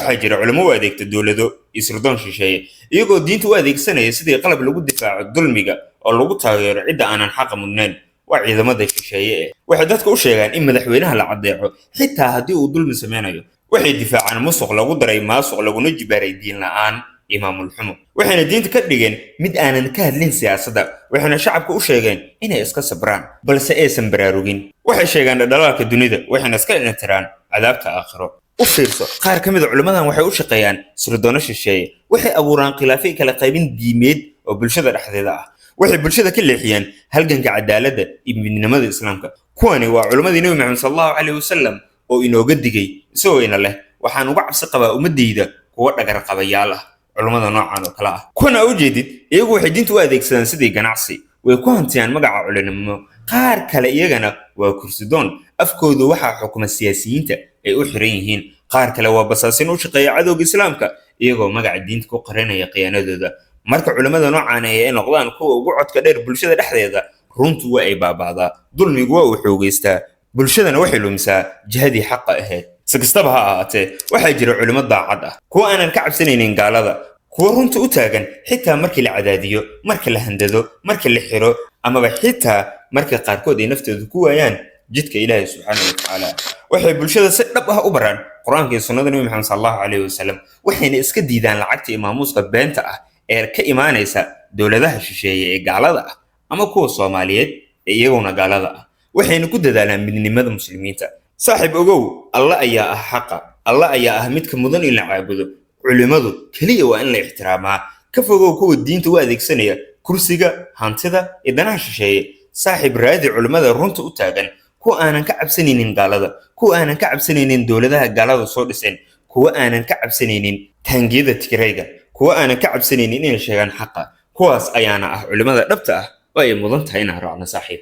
waxaa jira culamo u adeegta dowlado isirdoon shisheeye iyagoo diinta u adeegsanaya sidii qalab lagu difaaco dulmiga oo lagu taageero cidda aanan xaqa mudnayn waa ciidamada shisheeye waxay dadka u sheegaan in madaxweynaha la cadeeco xitaa haddii uu dulmi sameynayo waxay difaacaan musuq lagu daray maasuq laguna jibaaray diin la'aan imaamul xumo waxayna diinta ka dhigeen mid aanan ka hadlin siyaasadda waxayna shacabka u sheegeen inay iska sabraan balse aysan baraarugin waxay sheegaan dhaldhalaalka dunida waxayna iska dhintiraan cadaabta aakhiro u fiirso qaar ka mid a culimmadan waxay u shaqeeyaan sirdoonno shisheeye waxay abuuraan khilaafyo kala qaybin diimeed oo bulshada dhexdeeda ah waxay bulshada ka leexiyaan halganka cadaaladda iyo midnimada islaamka kuwani waa culimmadii nebi maxamed sallallahu calayhi wasallam oo inooga digay isagoo ina leh waxaan uga cabsi qabaa ummadayda kuwa dhagar qabayaal ah culimmada noocan oo kale ah kuna u jeedid iyagu waxay diinta u adeegsadaan sidii ganacsi way ku hantiyaan magaca culinimo qaar kale iyagana waa kursidoon afkooda waxaa xukuma siyaasiyiinta ay u xiran yihiin qaar kale waa basaasin u shaqeeya cadowga islaamka iyagoo magaca diinta ku qarinaya khiyaanadooda marka culimmada noocan ay noqdaan kuwa ugu codka dheer bulshada dhexdeeda runtu waa ay baabaadaa dulmigu waa uu xoogeystaa bulshadana waxay lumisaa jihadii xaqa ahayd si kastaba ha ahaatee waxaa jira culimo daacad ah kuwa aanan ka cabsanaynin gaalada kuwa runta u taagan xitaa markii la cadaadiyo marka la handado marka la xiro amaba xitaa marka qaarkood ay naftooda ku waayaan jidka ilaahay subxaanahu wa tacaala waxay bulshada si dhab ah u baraan qur-aanka iyo sunnada nebi maxamed sallallahu calayhi wasallam waxayna iska diidaan lacagta iyo maamuuska beenta ah ee ka imaanaysa dowladaha shisheeye ee gaalada ah ama kuwa Soomaaliyeed ee iyaguna gaalada ah waxayna ku dadaalaan midnimada muslimiinta saaxiib ogow Allah ayaa ah xaqa Allah ayaa ah midka mudan in la caabudo culimadu kaliya waa in la ixtiraamaa ka fogow kuwa diinta u adeegsanaya kursiga hantida iyo danaha shisheeye saaxiib raadi culimada runta u taagan kuwa aanan ka cabsanaynin gaalada kuwa aanan ka cabsanaynin dowladaha gaalada soo dhiseen kuwa aanan ka cabsanaynin taangiyada tigrayga kuwa aanan ka cabsanaynin inay sheegaan xaqa kuwaas ayaana ah culimada dhabta ah oo ay mudan tahay inaan raacno saaxiib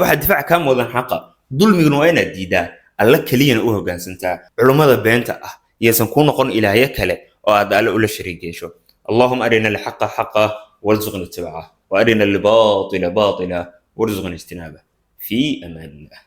waxaa difaac ka mudan xaqa dulmiguna waa inaad diidaa alla kaliyana u hoggaansantaa culimada beenta ah yeysan ku noqon ilaahyo kale oo aad alle ula shariig yeesho allahumma arina alxaqa xaqa warzuqna ittibaacahu wa arina albaatila baatila warzuqna ijtinaabah fi amaan illah